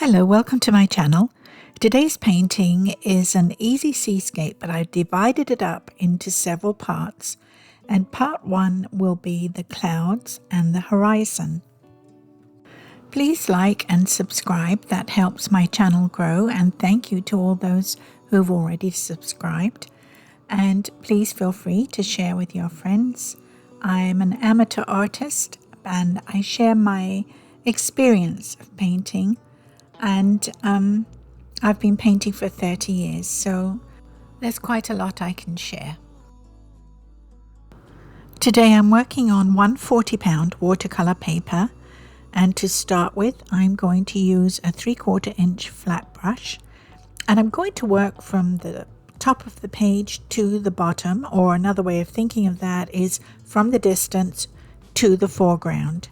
Hello, welcome to my channel. Today's painting is an easy seascape, but I've divided it up into several parts, and part one will be the clouds and the horizon. Please like and subscribe, that helps my channel grow, and thank you to all those who've already subscribed. And please feel free to share with your friends. I'm an amateur artist and I share my experience of painting. And I've been painting for 30 years, so there's quite a lot I can share. Today I'm working on one 40-pound watercolor paper, and to start with I'm going to use a 3/4 inch flat brush, and I'm going to work from the top of the page to the bottom, or another way of thinking of that is from the distance to the foreground.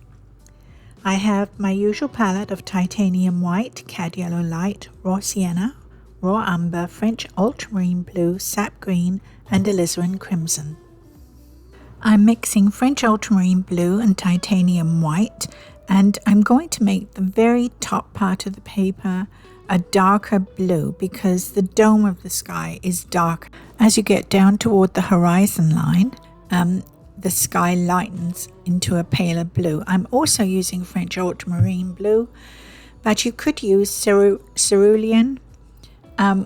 I have my usual palette of titanium white, cad yellow light, raw sienna, raw umber, French ultramarine blue, sap green, and alizarin crimson. I'm mixing French ultramarine blue and titanium white, and I'm going to make the very top part of the paper a darker blue because the dome of the sky is dark. As you get down toward the horizon line, the sky lightens into a paler blue. I'm also using French ultramarine blue, but you could use cerulean,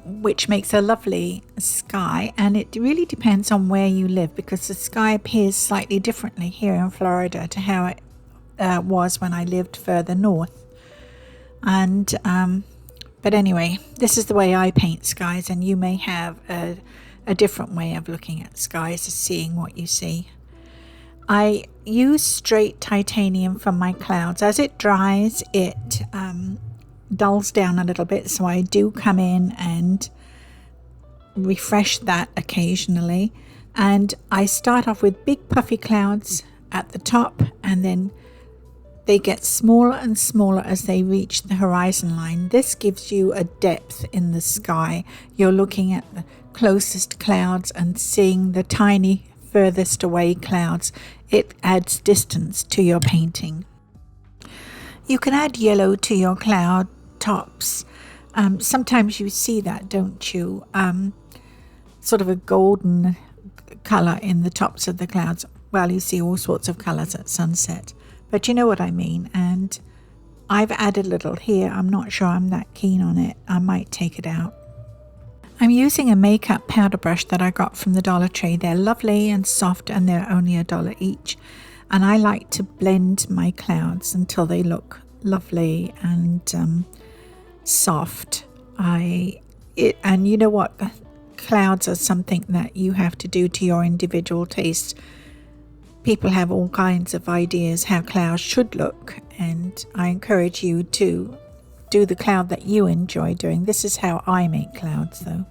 which makes a lovely sky, and it really depends on where you live because the sky appears slightly differently here in Florida to how it was when I lived further north. And but anyway, this is the way I paint skies, and you may have a different way of looking at skies, seeing what you see. I use straight titanium for my clouds. As it dries, it dulls down a little bit, so I do come in and refresh that occasionally. And I start off with big puffy clouds at the top, and then they get smaller and smaller as they reach the horizon line. This gives you a depth in the sky. You're looking at the closest clouds and seeing the tiny furthest away clouds. It adds distance to your painting. You can add yellow to your cloud tops. Sometimes you see that, don't you? Sort of a golden color in the tops of the clouds. Well, you see all sorts of colors at sunset, but you know what I mean. And I've added a little here. I'm not sure I'm that keen on it. I might take it out. I'm using a makeup powder brush that I got from the Dollar Tree. They're lovely and soft, and they're only $1 each. And I like to blend my clouds until they look lovely and soft. And you know what? Clouds are something that you have to do to your individual taste. People have all kinds of ideas how clouds should look, and I encourage you to do the cloud that you enjoy doing. This is how I make clouds, though.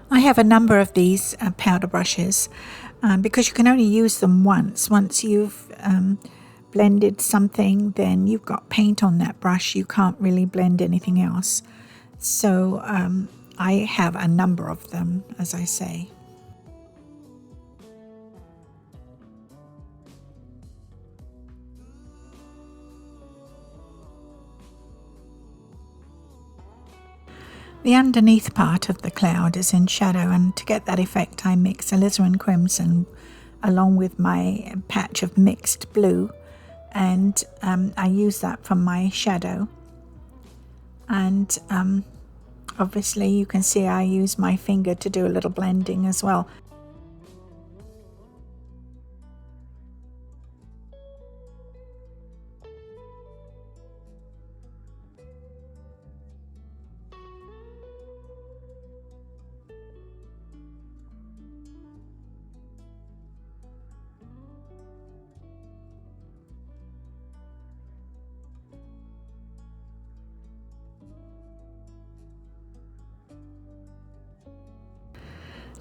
I have a number of these powder brushes because you can only use them once. Once you've blended something, then you've got paint on that brush. You can't really blend anything else. So I have a number of them, as I say. The underneath part of the cloud is in shadow, and to get that effect I mix alizarin crimson along with my patch of mixed blue, and I use that for my shadow. And obviously you can see I use my finger to do a little blending as well.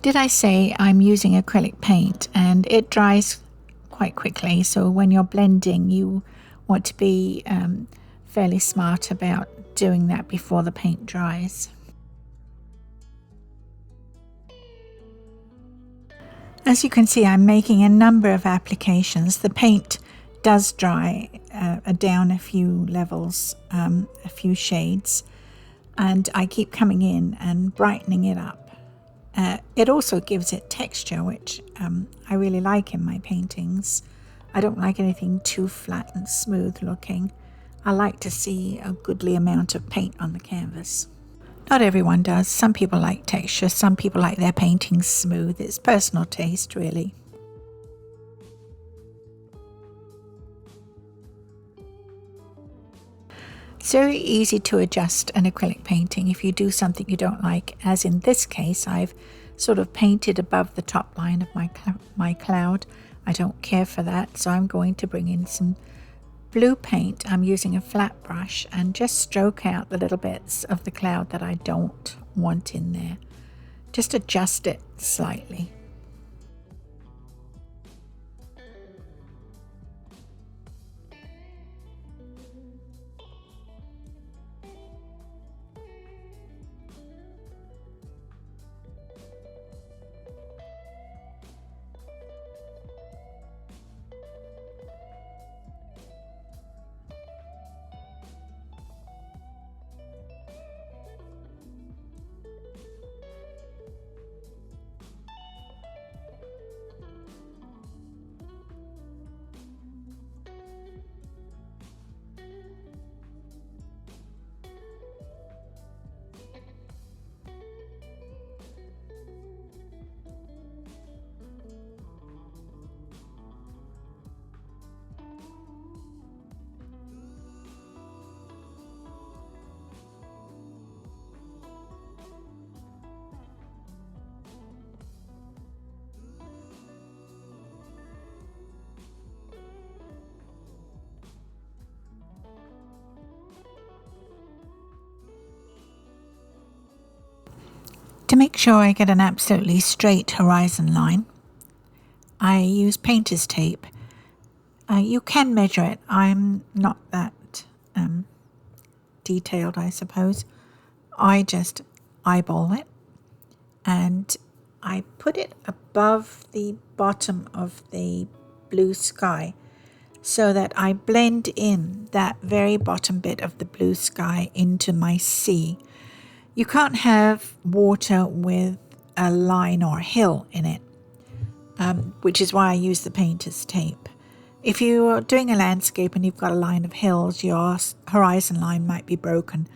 Did I say I'm using acrylic paint, and it dries quite quickly, so when you're blending you want to be fairly smart about doing that before the paint dries. As you can see, I'm making a number of applications. The paint does dry down a few levels, a few shades, and I keep coming in and brightening it up. It also gives it texture, which I really like in my paintings. I don't like anything too flat and smooth looking. I like to see a goodly amount of paint on the canvas. Not everyone does. Some people like texture, some people like their paintings smooth. It's personal taste, really. It's very easy to adjust an acrylic painting if you do something you don't like, as in this case I've sort of painted above the top line of my cloud. I don't care for that, so I'm going to bring in some blue paint. I'm using a flat brush and just stroke out the little bits of the cloud that I don't want in there. Just adjust it slightly. To make sure I get an absolutely straight horizon line, I use painter's tape. You can measure it. I'm not that detailed, I suppose. I just eyeball it and I put it above the bottom of the blue sky so that I blend in that very bottom bit of the blue sky into my sea. You can't have water with a line or a hill in it, which is why I use the painter's tape. If you're doing a landscape and you've got a line of hills, your horizon line might be broken.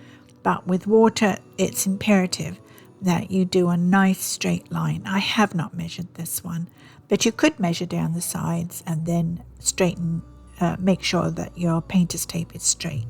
But with water, it's imperative that you do a nice straight line. I have not measured this one, but you could measure down the sides and then straighten, make sure that your painter's tape is straight.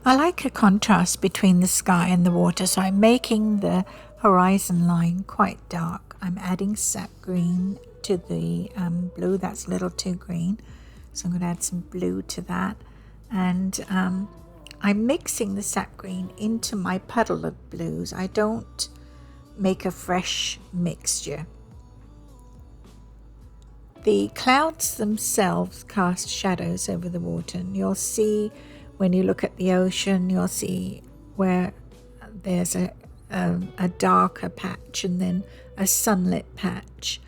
I like a contrast between the sky and the water, so I'm making the horizon line quite dark. I'm adding sap green to the blue. That's a little too green, so I'm going to add some blue to that. And I'm mixing the sap green into my puddle of blues. I don't make a fresh mixture. The clouds themselves cast shadows over the water, and you'll see when you look at the ocean, you'll see where there's a darker patch and then a sunlit patch.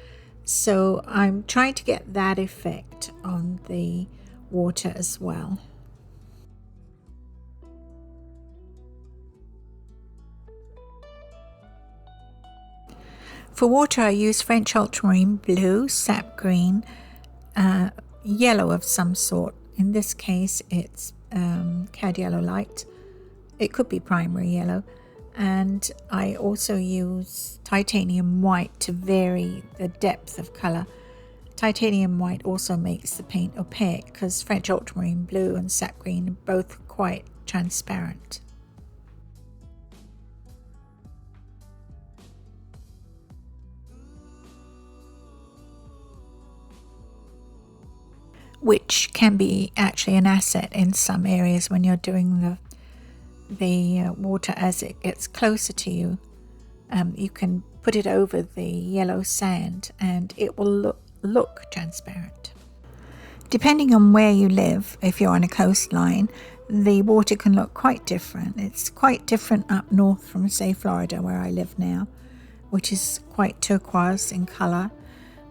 So I'm trying to get that effect on the water as well. For water, I use French ultramarine blue, sap green, yellow of some sort. In this case, it's cad yellow light. It could be primary yellow. And I also use titanium white to vary the depth of colour. Titanium white also makes the paint opaque because French ultramarine blue and sap green are both quite transparent. Which can be actually an asset in some areas when you're doing the water as it gets closer to you. You can put it over the yellow sand and it will look transparent. Depending on where you live, if you're on a coastline, the water can look quite different. It's quite different up north from, say, Florida, where I live now, which is quite turquoise in colour,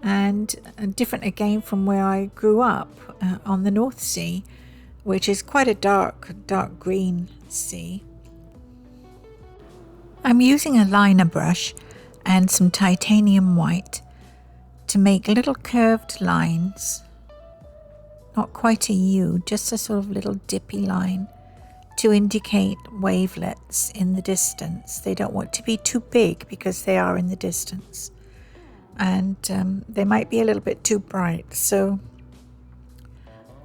and different again from where I grew up on the North Sea, which is quite a dark green sea. I'm using a liner brush and some titanium white to make little curved lines, not quite a U, just a sort of little dippy line to indicate wavelets in the distance. They don't want to be too big because they are in the distance, and they might be a little bit too bright, so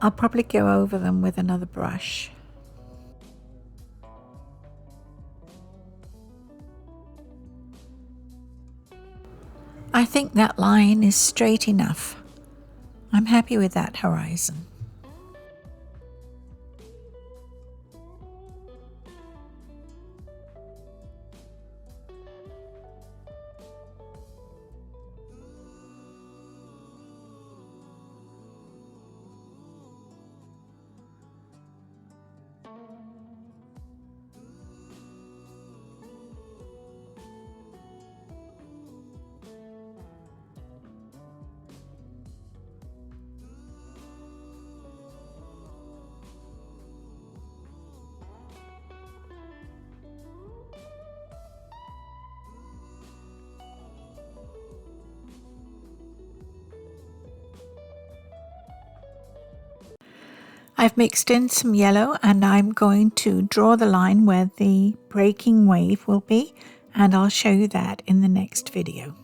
I'll probably go over them with another brush. I think that line is straight enough. I'm happy with that horizon. I've mixed in some yellow and I'm going to draw the line where the breaking wave will be, and I'll show you that in the next video.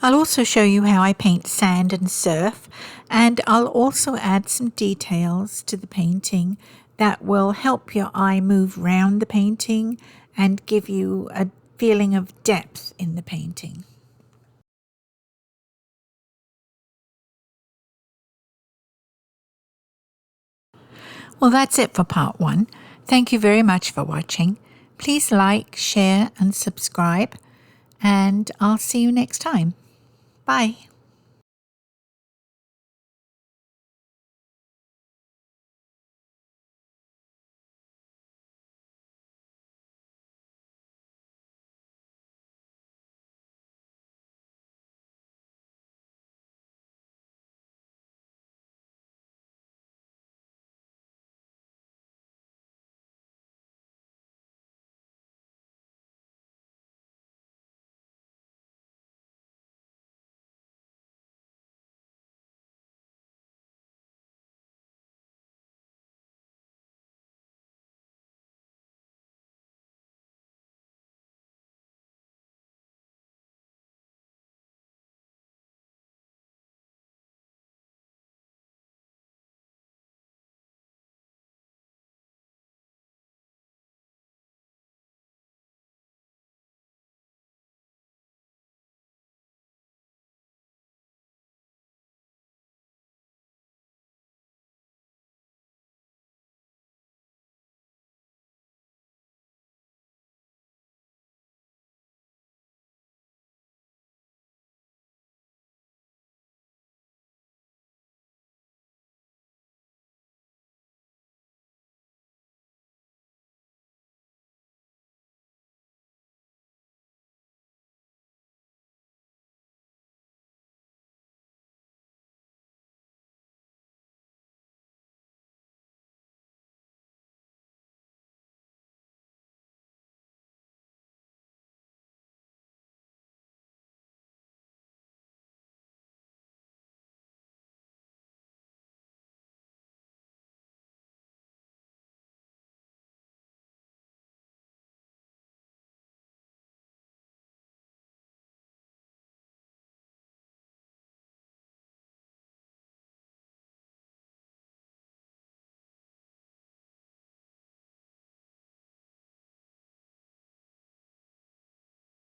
I'll also show you how I paint sand and surf, and I'll also add some details to the painting that will help your eye move round the painting and give you a feeling of depth in the painting. Well, that's it for part 1. Thank you very much for watching. Please like, share and subscribe, and I'll see you next time. Bye.